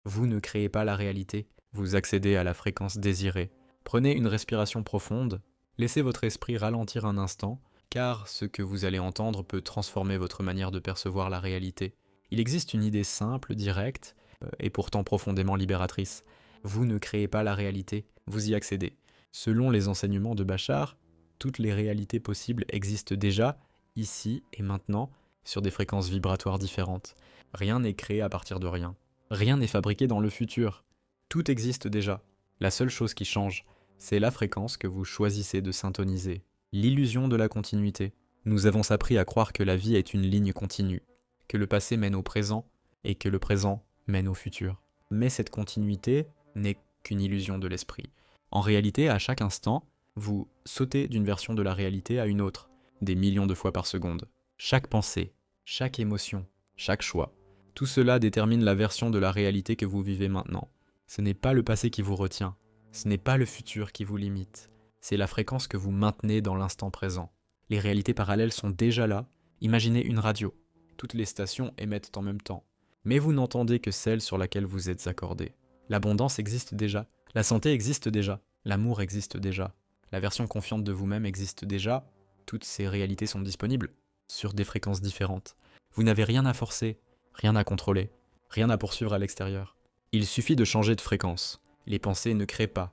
Vous ne créez pas la réalité, vous accédez à la fréquence désirée. Prenez une respiration profonde, laissez votre esprit ralentir un instant, car ce que vous allez entendre peut transformer votre manière de percevoir la réalité. Il existe une idée simple, directe, et pourtant profondément libératrice. Vous ne créez pas la réalité, vous y accédez. Selon les enseignements de Bachar, toutes les réalités possibles existent déjà, ici et maintenant, sur des fréquences vibratoires différentes. Rien n'est créé à partir de rien. Rien n'est fabriqué dans le futur. Tout existe déjà. La seule chose qui change, c'est la fréquence que vous choisissez de syntoniser. L'illusion de la continuité. Nous avons appris à croire que la vie est une ligne continue, que le passé mène au présent et que le présent mène au futur. Mais cette continuité n'est qu'une illusion de l'esprit. En réalité, à chaque instant, vous sautez d'une version de la réalité à une autre, des millions de fois par seconde. Chaque pensée, chaque émotion, chaque choix, tout cela détermine la version de la réalité que vous vivez maintenant. Ce n'est pas le passé qui vous retient, ce n'est pas le futur qui vous limite, c'est la fréquence que vous maintenez dans l'instant présent. Les réalités parallèles sont déjà là, imaginez une radio. Toutes les stations émettent en même temps, mais vous n'entendez que celle sur laquelle vous êtes accordé. L'abondance existe déjà, la santé existe déjà, l'amour existe déjà, la version confiante de vous-même existe déjà, toutes ces réalités sont disponibles, sur des fréquences différentes. Vous n'avez rien à forcer, rien à contrôler, rien à poursuivre à l'extérieur. Il suffit de changer de fréquence. Les pensées ne créent pas,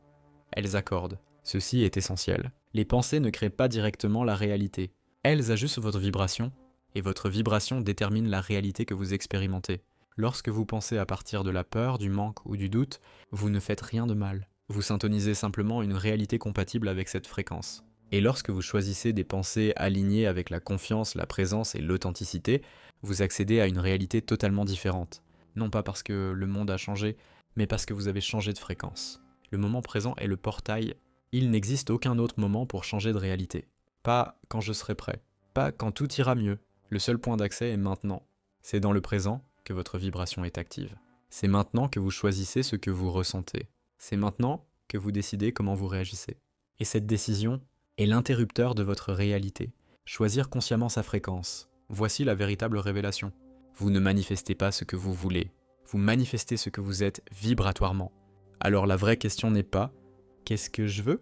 elles accordent. Ceci est essentiel. Les pensées ne créent pas directement la réalité. Elles ajustent votre vibration, et votre vibration détermine la réalité que vous expérimentez. Lorsque vous pensez à partir de la peur, du manque ou du doute, vous ne faites rien de mal. Vous syntonisez simplement une réalité compatible avec cette fréquence. Et lorsque vous choisissez des pensées alignées avec la confiance, la présence et l'authenticité, vous accédez à une réalité totalement différente. Non pas parce que le monde a changé, mais parce que vous avez changé de fréquence. Le moment présent est le portail. Il n'existe aucun autre moment pour changer de réalité. Pas quand je serai prêt, pas quand tout ira mieux. Le seul point d'accès est maintenant. C'est dans le présent que votre vibration est active. C'est maintenant que vous choisissez ce que vous ressentez. C'est maintenant que vous décidez comment vous réagissez. Et cette décision est l'interrupteur de votre réalité. Choisir consciemment sa fréquence. Voici la véritable révélation. Vous ne manifestez pas ce que vous voulez. Vous manifestez ce que vous êtes vibratoirement. Alors la vraie question n'est pas « qu'est-ce que je veux ?»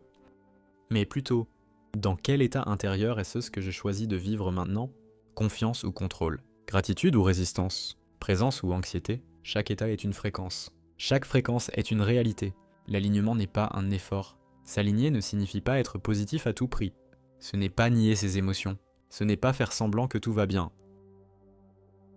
mais plutôt « dans quel état intérieur est-ce que je choisis de vivre maintenant ? Confiance ou contrôle ? Gratitude ou résistance ? Présence ou anxiété ? Chaque état est une fréquence. Chaque fréquence est une réalité. L'alignement n'est pas un effort. S'aligner ne signifie pas être positif à tout prix. Ce n'est pas nier ses émotions. Ce n'est pas faire semblant que tout va bien.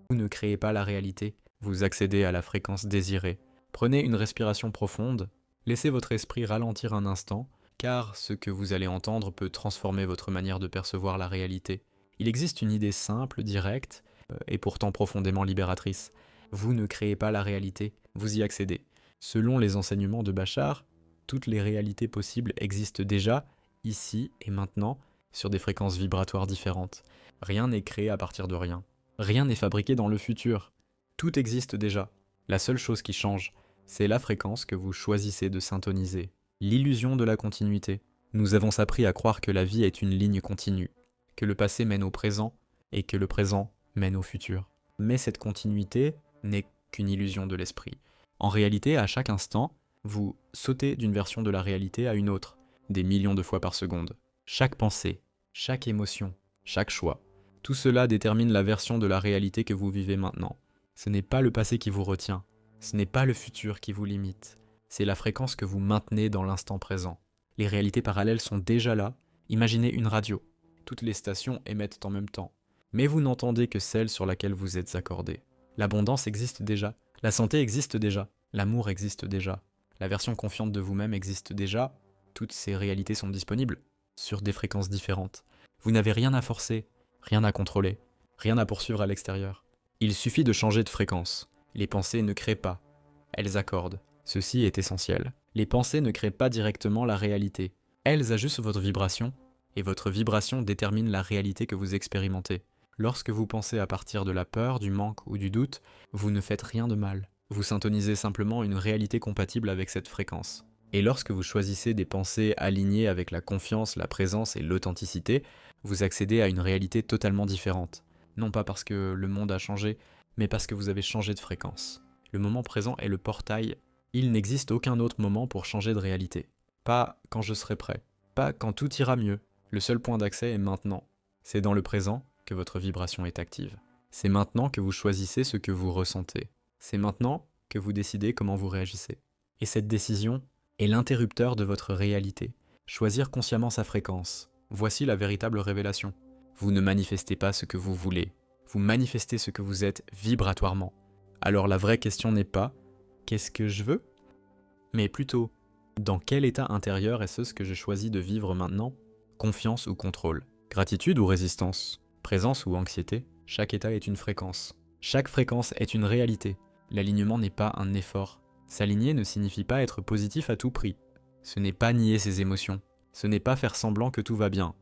Vous ne créez pas la réalité, vous accédez à la fréquence désirée. Prenez une respiration profonde, laissez votre esprit ralentir un instant, car ce que vous allez entendre peut transformer votre manière de percevoir la réalité. Il existe une idée simple, directe, et pourtant profondément libératrice. Vous ne créez pas la réalité, vous y accédez. Selon les enseignements de Bachar, toutes les réalités possibles existent déjà, ici et maintenant, sur des fréquences vibratoires différentes. Rien n'est créé à partir de rien. Rien n'est fabriqué dans le futur. Tout existe déjà. La seule chose qui change, c'est la fréquence que vous choisissez de syntoniser. L'illusion de la continuité. Nous avons appris à croire que la vie est une ligne continue, que le passé mène au présent et que le présent mène au futur. Mais cette continuité n'est qu'une illusion de l'esprit. En réalité, à chaque instant, vous sautez d'une version de la réalité à une autre, des millions de fois par seconde. Chaque pensée, chaque émotion, chaque choix, tout cela détermine la version de la réalité que vous vivez maintenant. Ce n'est pas le passé qui vous retient, ce n'est pas le futur qui vous limite, c'est la fréquence que vous maintenez dans l'instant présent. Les réalités parallèles sont déjà là, imaginez une radio. Toutes les stations émettent en même temps, mais vous n'entendez que celle sur laquelle vous êtes accordé. L'abondance existe déjà, la santé existe déjà, l'amour existe déjà, la version confiante de vous-même existe déjà, toutes ces réalités sont disponibles, sur des fréquences différentes. Vous n'avez rien à forcer, rien à contrôler, rien à poursuivre à l'extérieur. Il suffit de changer de fréquence. Les pensées ne créent pas, elles accordent. Ceci est essentiel. Les pensées ne créent pas directement la réalité. Elles ajustent votre vibration, et votre vibration détermine la réalité que vous expérimentez. Lorsque vous pensez à partir de la peur, du manque ou du doute, vous ne faites rien de mal. Vous syntonisez simplement une réalité compatible avec cette fréquence. Et lorsque vous choisissez des pensées alignées avec la confiance, la présence et l'authenticité, vous accédez à une réalité totalement différente. Non pas parce que le monde a changé, mais parce que vous avez changé de fréquence. Le moment présent est le portail. Il n'existe aucun autre moment pour changer de réalité. Pas quand je serai prêt. Pas quand tout ira mieux. Le seul point d'accès est maintenant. C'est dans le présent que votre vibration est active. C'est maintenant que vous choisissez ce que vous ressentez. C'est maintenant que vous décidez comment vous réagissez. Et cette décision est l'interrupteur de votre réalité. Choisir consciemment sa fréquence. Voici la véritable révélation. Vous ne manifestez pas ce que vous voulez. Vous manifestez ce que vous êtes vibratoirement. Alors la vraie question n'est pas « qu'est-ce que je veux ?», mais plutôt « dans quel état intérieur est-ce que je choisis de vivre maintenant ? Confiance ou contrôle ? Gratitude ou résistance ? Présence ou anxiété ? Chaque état est une fréquence. Chaque fréquence est une réalité. L'alignement n'est pas un effort. S'aligner ne signifie pas être positif à tout prix. Ce n'est pas nier ses émotions. Ce n'est pas faire semblant que tout va bien.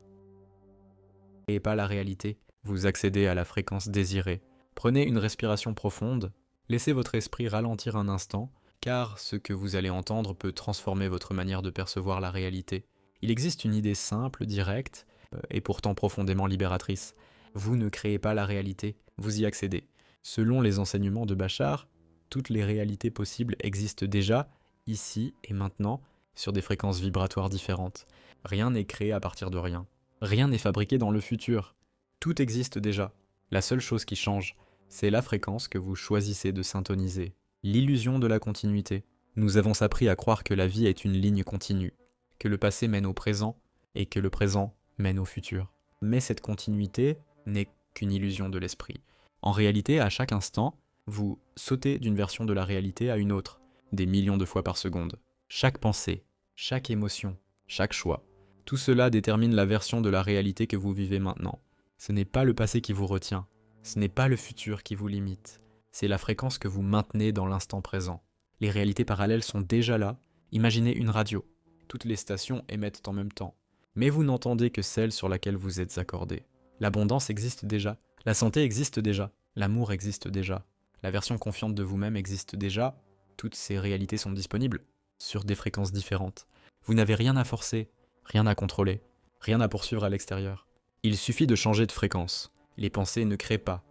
Et pas la réalité. Vous accédez à la fréquence désirée. Prenez une respiration profonde. Laissez votre esprit ralentir un instant, car ce que vous allez entendre peut transformer votre manière de percevoir la réalité. Il existe une idée simple, directe, et pourtant profondément libératrice. Vous ne créez pas la réalité, vous y accédez. Selon les enseignements de Bachar, toutes les réalités possibles existent déjà, ici et maintenant, sur des fréquences vibratoires différentes. Rien n'est créé à partir de rien. Rien n'est fabriqué dans le futur. Tout existe déjà. La seule chose qui change, c'est la fréquence que vous choisissez de syntoniser. L'illusion de la continuité. Nous avons appris à croire que la vie est une ligne continue, que le passé mène au présent et que le présent mène au futur. Mais cette continuité n'est qu'une illusion de l'esprit. En réalité, à chaque instant, vous sautez d'une version de la réalité à une autre, des millions de fois par seconde. Chaque pensée, chaque émotion, chaque choix, tout cela détermine la version de la réalité que vous vivez maintenant. Ce n'est pas le passé qui vous retient, ce n'est pas le futur qui vous limite, c'est la fréquence que vous maintenez dans l'instant présent. Les réalités parallèles sont déjà là. Imaginez une radio. Toutes les stations émettent en même temps, mais vous n'entendez que celle sur laquelle vous êtes accordé. L'abondance existe déjà, la santé existe déjà, l'amour existe déjà, la version confiante de vous-même existe déjà, toutes ces réalités sont disponibles, sur des fréquences différentes. Vous n'avez rien à forcer, rien à contrôler, rien à poursuivre à l'extérieur. Il suffit de changer de fréquence. Les pensées ne créent pas,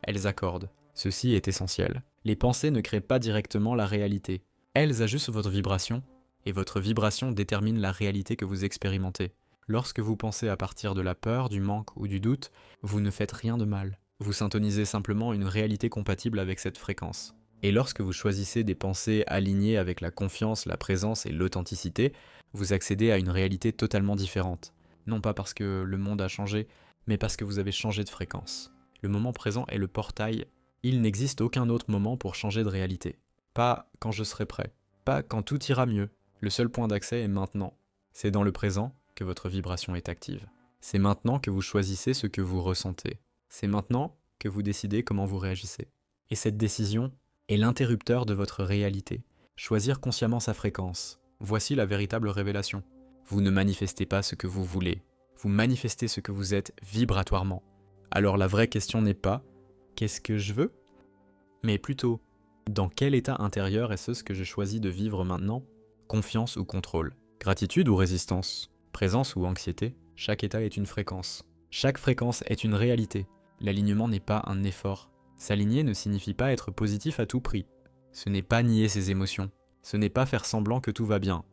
elles accordent. Ceci est essentiel. Les pensées ne créent pas directement la réalité. Elles ajustent votre vibration, et votre vibration détermine la réalité que vous expérimentez. Lorsque vous pensez à partir de la peur, du manque ou du doute, vous ne faites rien de mal. Vous syntonisez simplement une réalité compatible avec cette fréquence. Et lorsque vous choisissez des pensées alignées avec la confiance, la présence et l'authenticité, vous accédez à une réalité totalement différente. Non pas parce que le monde a changé, mais parce que vous avez changé de fréquence. Le moment présent est le portail. Il n'existe aucun autre moment pour changer de réalité. Pas quand je serai prêt. Pas quand tout ira mieux. Le seul point d'accès est maintenant. C'est dans le présent que votre vibration est active. C'est maintenant que vous choisissez ce que vous ressentez. C'est maintenant que vous décidez comment vous réagissez. Et cette décision est l'interrupteur de votre réalité. Choisir consciemment sa fréquence. Voici la véritable révélation. Vous ne manifestez pas ce que vous voulez. Vous manifestez ce que vous êtes vibratoirement. Alors la vraie question n'est pas « qu'est-ce que je veux ?», mais plutôt « dans quel état intérieur est-ce que je choisis de vivre maintenant ? Confiance ou contrôle ? Gratitude ou résistance ? Présence ou anxiété ? Chaque état est une fréquence. Chaque fréquence est une réalité. L'alignement n'est pas un effort. S'aligner ne signifie pas être positif à tout prix. Ce n'est pas nier ses émotions. Ce n'est pas faire semblant que tout va bien.